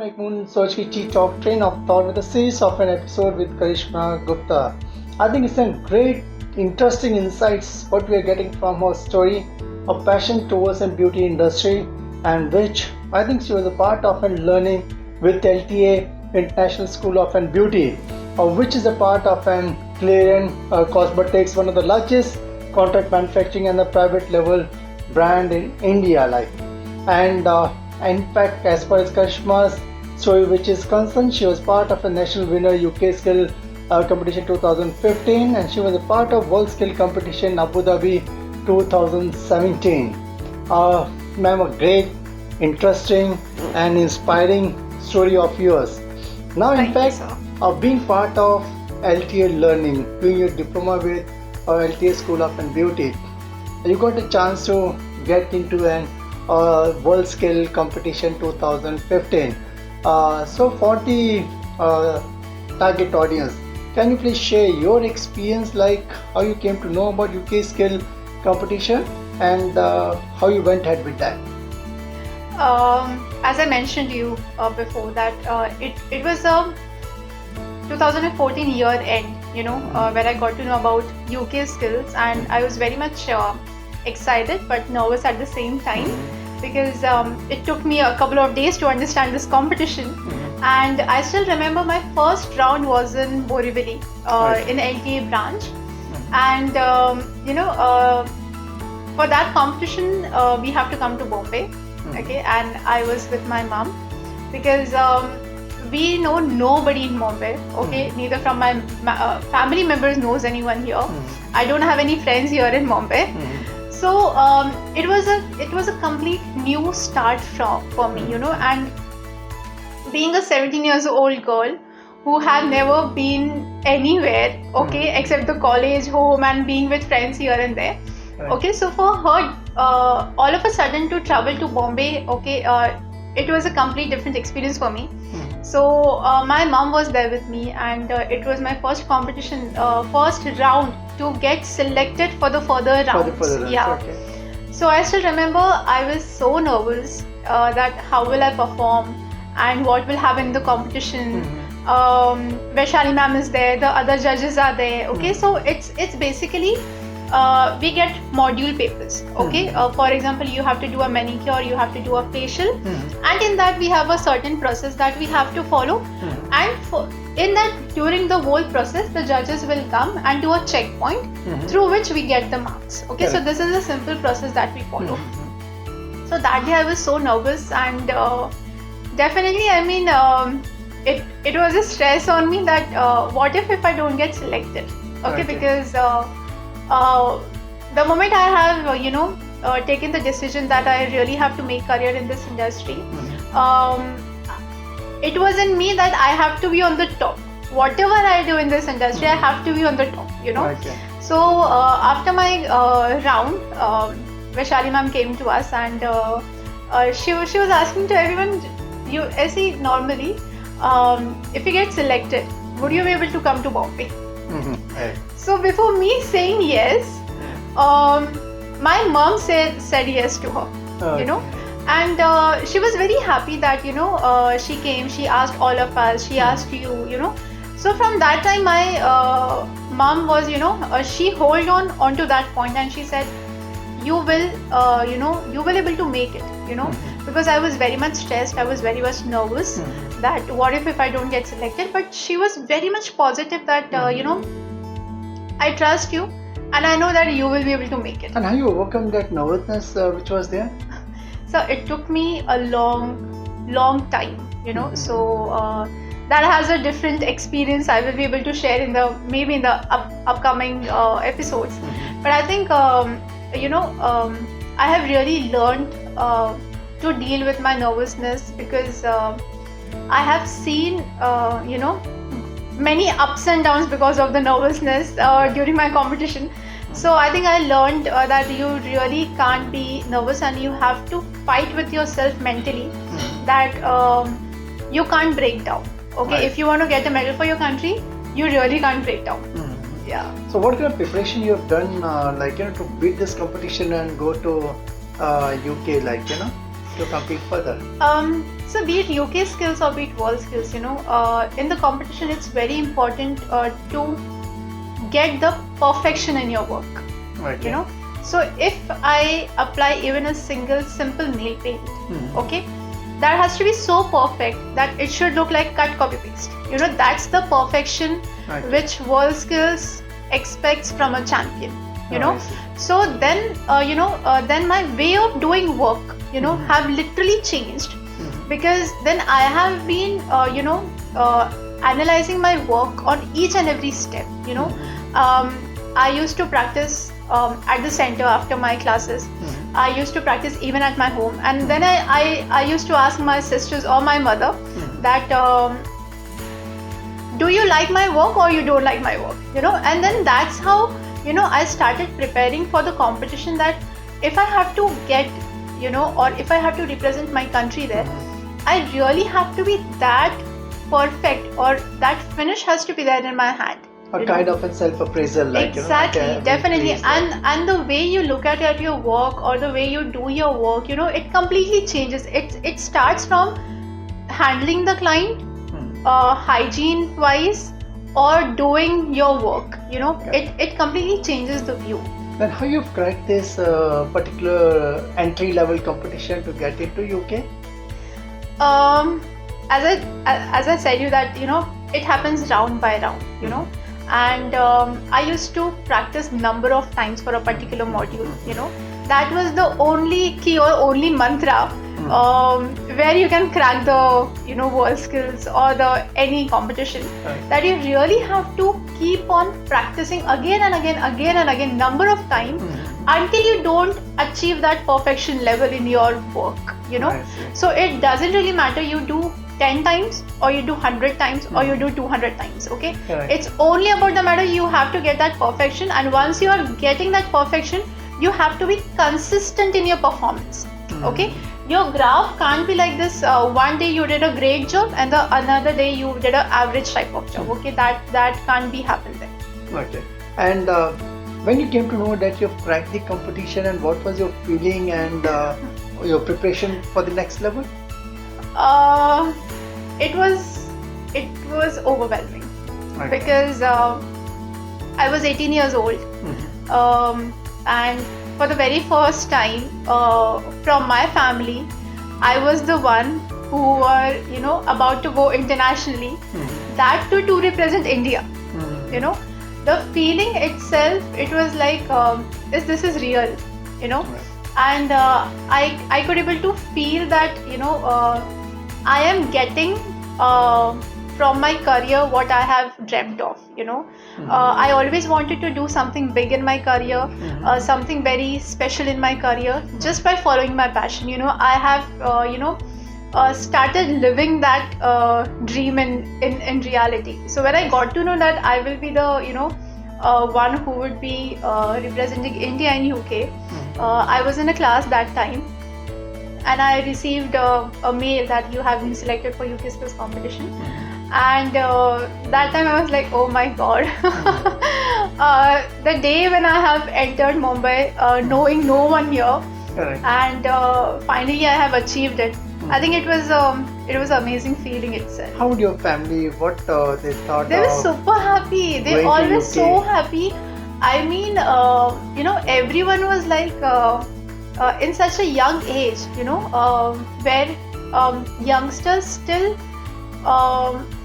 एक Boond Soch की ttalk train of thought with a series of an episode with Karishma Gupta. I think it's a great, interesting insights what we are getting from her story of passion towards the beauty industry, and which I think she was a part of and learning with LTA International School of and Beauty, which is a part of an Clarion Cosmetics, one of the largest contract manufacturing and the private level brand in India, in fact, as far as Karishma's story which is concerned, she was part of a national winner UK skill competition 2015, and she was a part of world skill competition Abu Dhabi 2017. Ma'am, a great, interesting and inspiring story of yours. Now, in fact, being part of LTA learning, doing your diploma with LTA School of Beauty, you got a chance to get into an World Skill Competition 2015. So for the target audience, can you please share your experience, like how you came to know about UK Skill Competition and how you went ahead with that? As I mentioned to you before, that it was a 2014 year end, where I got to know about UK skills, and I was very much excited but nervous at the same time, because it took me a couple of days to understand this competition. And I still remember my first round was in Borivali, in LTA branch, and for that competition we have to come to Bombay, okay, and I was with my mom, because we know nobody in Bombay, okay, neither from my family members knows anyone here. I don't have any friends here in Bombay. So it was a complete new start for me, and being a 17 years old girl who had never been anywhere, okay, except the college, home, and being with friends here and there. Okay, so for her, all of a sudden to travel to Bombay, okay, it was a complete different experience for me. So my mom was there with me, and it was my first competition, first round to get selected for the further rounds. Okay. So I still remember I was so nervous that how will I perform and what will happen in the competition. Vaishali ma'am is there, the other judges are there. Okay, so it's basically we get module papers. Okay, for example, you have to do a manicure, you have to do a facial, and in that we have a certain process that we have to follow. And in that, during the whole process, the judges will come and do a checkpoint through which we get the marks. Okay, so this is a simple process that we follow. So that day I was so nervous, and definitely, I mean, it was a stress on me that what if I don't get selected? Okay, because the moment I have taken the decision that I really have to make career in this industry, it was in me that I have to be on the top. Whatever I do in this industry, I have to be on the top, So after my round, Vaishali ma'am came to us, and she was asking to everyone, normally, if you get selected, would you be able to come to Bombay? So before me saying yes, my mom said yes to her, and she was very happy that she came, she asked all of us, she asked you, so from that time my mom was she hold onto that point, and she said you will able to make it, because I was very much stressed, I was very much nervous that what if I don't get selected. But she was very much positive that I trust you, and I know that you will be able to make it. And how you overcome that nervousness which was there? So it took me a long time, so that has a different experience I will be able to share in the upcoming episodes. But I think I have really learned to deal with my nervousness, because I have seen many ups and downs because of the nervousness during my competition. So I think I learned that you really can't be nervous, and you have to fight with yourself mentally, that you can't break down. Okay, right. If you want to get a medal for your country, you really can't break down. Yeah. So what kind of preparation you have done, to beat this competition and go to UK, to compete further? So be it UK skills or be it world skills, in the competition it's very important to get the perfection in your work. Okay. So if I apply even a single simple nail paint, okay, that has to be so perfect that it should look like cut, copy, paste. That's the perfection which world skills expects from a champion. So then then my way of doing work have literally changed, because then I have been analyzing my work on each and every step. I used to practice at the center after my classes. I used to practice even at my home, and then I used to ask my sisters or my mother that do you like my work or you don't like my work, and then that's how I started preparing for the competition, that if I have to get or if I have to represent my country there, I really have to be that perfect, or that finish has to be there in my hand. A kind of a self-appraisal, like exactly, definitely, and the way you look at your work or the way you do your work, it completely changes. It starts from handling the client, hygiene wise, or doing your work. It completely changes the view. Then how you've cracked this particular entry-level competition to get into UK? As I said you that it happens round by round. And I used to practice number of times for a particular module. That was the only key or only mantra where you can crack the world skills or the any competition. That you really have to keep on practicing again and again number of times until you don't achieve that perfection level in your work. So it doesn't really matter you do 10 times or you do 100 times or you do 200 times. Okay, it's only about the matter you have to get that perfection, and once you are getting that perfection, you have to be consistent in your performance. Okay, your graph can't be like this. One day you did a great job and the another day you did an average type of job. Okay, that can't be happen there. Okay, and when you came to know that you've cracked the competition, and what was your feeling and your preparation for the next level? It was overwhelming, because I was 18 years old, and for the very first time from my family, I was the one who were about to go internationally, that too to represent India. The feeling itself, it was like this is real, and I could able to feel that I am getting from my career what I have dreamt of. I always wanted to do something big in my career, something very special in my career, just by following my passion. I have started living that dream in reality. So when I got to know that I will be the one who would be representing India in UK, I was in a class that time, and I received a mail that you have been selected for UK skills competition. And that time I was like, oh my god. The day when I have entered Mumbai, knowing no one here, and finally I have achieved it. I think it was an amazing feeling itself. How would your family, what they thought? They were super happy. They always so happy. I mean, everyone was like, in such a young age, where youngsters still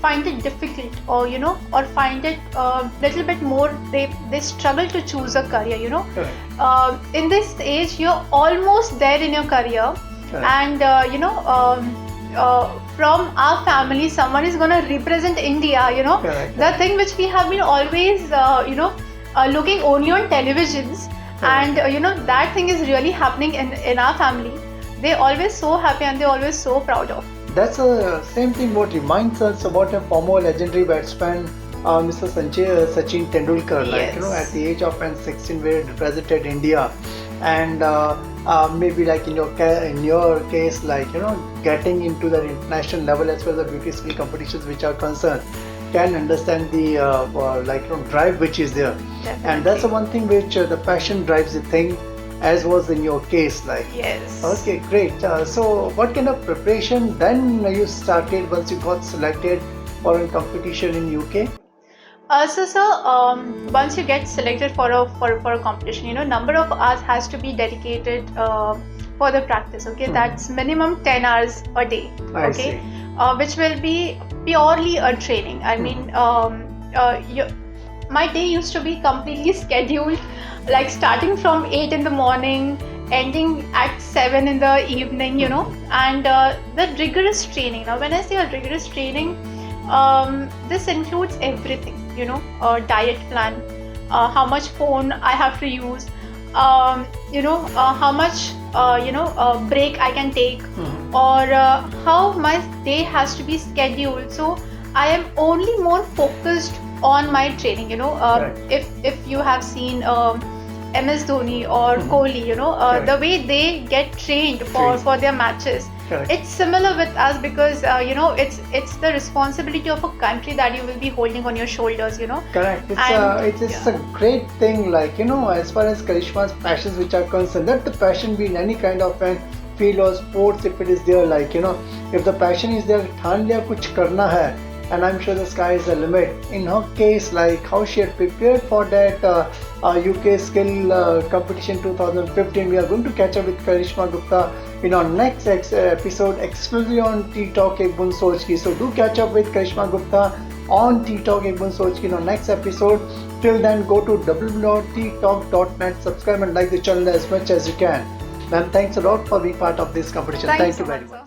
find it difficult, or find it little bit more, they struggle to choose a career. In this age, you're almost there in your career, and from our family, someone is going to represent India. The thing which we have been always looking only on televisions. And that thing is really happening in our family. They always so happy and they always so proud of. That's the same thing what reminds us about a former legendary batsman, Mr. Sachin Tendulkar. Yes. Like at the age of 16, we represented India, and maybe like in your case, like getting into the international level as well as the beauty skill competitions which are concerned, can understand the drive which is there. Definitely. And that's the one thing which the passion drives the thing, as was in your case, like. Yes. Okay, great. So what kind of preparation then you started once you got selected for a competition in UK? Once you get selected for a competition, you know, number of hours has to be dedicated for the practice. Okay, that's minimum 10 hours a day. I Okay, see. which will be purely a training. I mean, my day used to be completely scheduled, like starting from 8 in the morning, ending at 7 in the evening. You know, and the rigorous training. Now, when I say a rigorous training, this includes everything. You know, diet plan, how much phone I have to use, how much break I can take, or how my day has to be scheduled. So I am only more focused on my training. You know, if you have seen MS Dhoni or Kohli, you know, the way they get trained for their matches. Correct. It's similar with us because it's the responsibility of a country that you will be holding on your shoulders. You know. Correct. It's a great thing. Like, you know, as far as Karishma's passions which are concerned, let the passion be in any kind of an field or sports. If it is there, like, you know, if the passion is there, ठान लिया कुछ करना है, and I'm sure the sky is the limit. In her case, like how she had prepared for that UK skill competition 2015, we are going to catch up with Karishma Gupta in our next episode exclusively on ttalk ek Boond Soch ki. So do catch up with Karishma Gupta on ttalk ek Boond Soch ki in our next episode. Till then, go to www.ttalk.net, subscribe and like the channel as much as you can. Ma'am, thanks a lot for being part of this competition. Thank you Thank you so very much, much. sir.